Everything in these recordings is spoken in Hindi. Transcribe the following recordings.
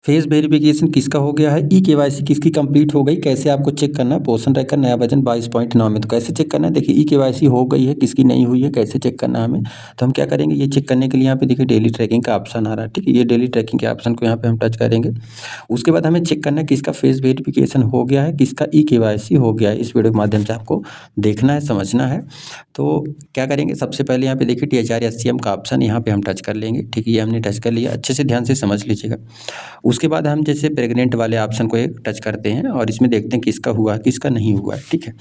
फेस वेरिफिकेशन किसका हो गया है, ई केवाईसी किसकी कंप्लीट हो गई, कैसे आपको चेक करना है। पोषण ट्रैकर नया वर्जन 22.9 में। तो कैसे चेक करना है, देखिए ई केवाईसी हो गई है, किसकी नहीं हुई है, कैसे चेक करना है हमें। तो हम क्या करेंगे, ये चेक करने के लिए यहाँ पे देखिए डेली ट्रैकिंग का ऑप्शन आ रहा है, ठीक है। ये डेली ट्रैकिंग के ऑप्शन को यहाँ पे हम टच करेंगे। उसके बाद हमें चेक करना है किसका फेस वेरिफिकेशन हो गया है, किसका ई केवाईसी हो गया है। इस वीडियो के माध्यम से आपको देखना है, समझना है। तो क्या करेंगे, सबसे पहले यहाँ पे देखिए THR-SCM का ऑप्शन यहाँ पे हम टच कर लेंगे, ठीक है। ये हमने टच कर लिया, अच्छे से ध्यान से समझ लीजिएगा। उसके बाद हम जैसे प्रेग्नेंट वाले ऑप्शन को एक टच करते हैं और इसमें देखते हैं किसका हुआ है, किसका नहीं हुआ है, ठीक है।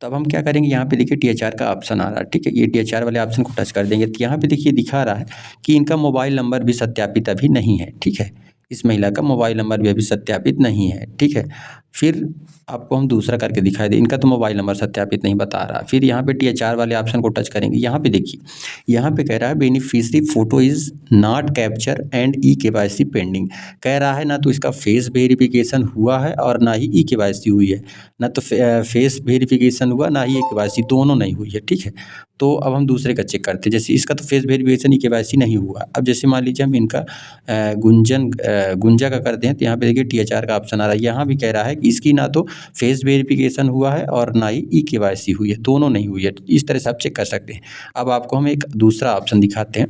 तो अब हम क्या करेंगे, यहाँ पे देखिए THR का ऑप्शन आ रहा है, ठीक है। ये THR वाले ऑप्शन को टच कर देंगे तो यहाँ पे देखिए दिखा रहा है कि इनका मोबाइल नंबर भी सत्यापित अभी नहीं है, ठीक है। इस महिला का मोबाइल नंबर भी अभी सत्यापित नहीं है, ठीक है। फिर आपको हम दूसरा करके दिखाई दे, इनका तो मोबाइल नंबर सत्यापित नहीं बता रहा। फिर यहाँ पे THR वाले ऑप्शन को टच करेंगे। यहाँ पे देखिए, यहाँ पे कह रहा है beneficiary photo is not capture and e KYC pending. कह रहा है ना तो इसका फेस वेरिफिकेशन हुआ है और ना ही ई केवाईसी हुई है। ना तो फेस वेरिफिकेशन हुआ, ना ही ई केवाईसी, दोनों नहीं हुई है, ठीक है। तो अब हम दूसरे का चेक करते हैं। जैसे इसका तो फेस वेरिफिकेशन, ई केवाईसी नहीं हुआ। अब जैसे मान लीजिए हम इनका गुंजा का करते हैं तो यहाँ पे देखिए THR का ऑप्शन आ रहा है। यहाँ भी कह रहा है कि इसकी ना तो फेस वेरिफिकेशन हुआ है और ना ही ई केवाईसी हुई है, दोनों नहीं हुई है। इस तरह से आप चेक कर सकते हैं। अब आपको हम एक दूसरा ऑप्शन दिखाते हैं।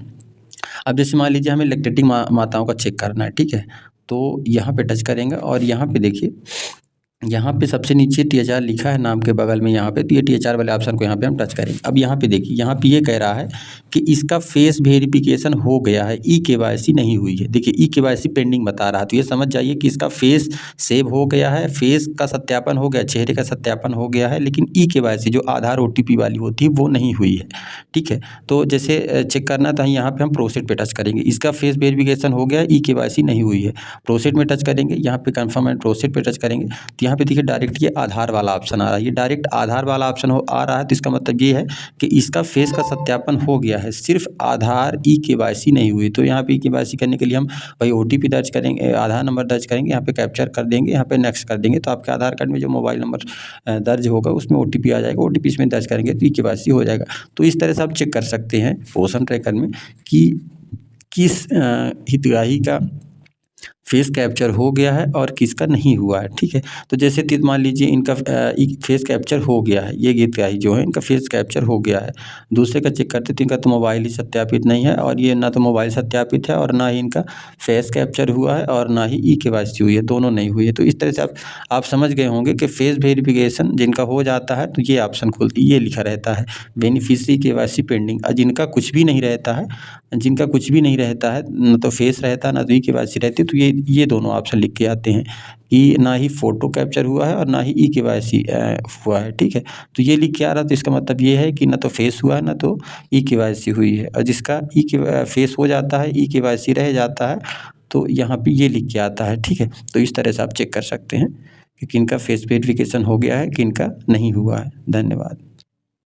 अब जैसे मान लीजिए हमें लैक्टेटिंग माताओं का चेक करना है, ठीक है। तो यहाँ पे टच करेंगे और यहाँ पे देखिए, यहाँ पे सबसे नीचे THR लिखा है नाम के बगल में यहाँ पे, तो ये THR वाले ऑप्शन को यहाँ पे हम टच करेंगे। अब यहाँ पे देखिए, यहाँ पे ये कह रहा है कि इसका फेस वेरिफिकेशन हो गया है, ई केवाईसी नहीं हुई है। देखिए ई केवाईसी पेंडिंग बता रहा है, तो ये समझ जाइए कि इसका फेस सेव हो गया है, फेस का सत्यापन हो गया, चेहरे का सत्यापन हो गया है, लेकिन ई केवाईसी जो आधार OTP वाली होती है वो नहीं हुई है, ठीक है। तो जैसे चेक करना था, यहाँ पे हम प्रोसीड पे टच करेंगे। इसका फेस वेरिफिकेशन हो गया, ई केवाईसी नहीं हुई है, प्रोसीड में टच करेंगे। यहाँ पे कन्फर्म एंड प्रोसीड पे टच करेंगे तो यहाँ पे देखिए डायरेक्ट ये आधार वाला ऑप्शन आ रहा है। ये डायरेक्ट आधार वाला ऑप्शन आ रहा है, तो इसका मतलब ये है कि इसका फेस का सत्यापन हो गया है, सिर्फ आधार ई केवाईसी नहीं हुई। तो यहाँ पे ई केवाईसी करने के लिए हम भाई OTP दर्ज करेंगे, आधार नंबर दर्ज करेंगे, यहाँ पे कैप्चर कर देंगे, यहाँ पे नेक्स्ट कर देंगे। तो आपके आधार कार्ड में जो मोबाइल नंबर दर्ज होगा उसमें OTP आ जाएगा, OTP इसमें दर्ज करेंगे तो ई केवाईसी हो जाएगा। तो इस तरह से आप चेक कर सकते हैं पोषण ट्रैकर में कि किस हितग्राही का फेस कैप्चर हो गया है और किसका नहीं हुआ है, ठीक है। तो जैसे मान लीजिए इनका फेस कैप्चर हो गया है, ये गीतगाही जो है इनका फेस कैप्चर हो गया है। दूसरे का चेक करते तो इनका तो मोबाइल ही सत्यापित नहीं है, और ये ना तो मोबाइल सत्यापित है और ना ही इनका फेस कैप्चर हुआ है और ना ही ई केवाईसी हुई है, दोनों नहीं हुई है। तो इस तरह से आप समझ गए होंगे कि फेस वेरिफिकेशन जिनका हो जाता है तो ये ऑप्शन खुलती, ये लिखा रहता है बेनिफिशियरी केवाईसी पेंडिंग। और जिनका कुछ भी नहीं रहता है, जिनका कुछ भी नहीं रहता है, न तो फेस रहता है ना तो ई केवाईसी रहती है, तो ये दोनों ऑप्शन लिख के आते हैं कि ना ही फ़ोटो कैप्चर हुआ है और ना ही ई केवाईसी हुआ है, ठीक है। तो ये लिख के आ रहा, तो इसका मतलब ये है कि ना तो फेस हुआ है ना तो ई केवाईसी हुई है। और जिसका फेस हो जाता है, ई केवाईसी रह जाता है, तो यहाँ पे ये लिख के आता है, ठीक है। तो इस तरह से आप चेक कर सकते हैं कि किनका फेस वेरिफिकेशन हो गया है, किनका नहीं हुआ है। धन्यवाद।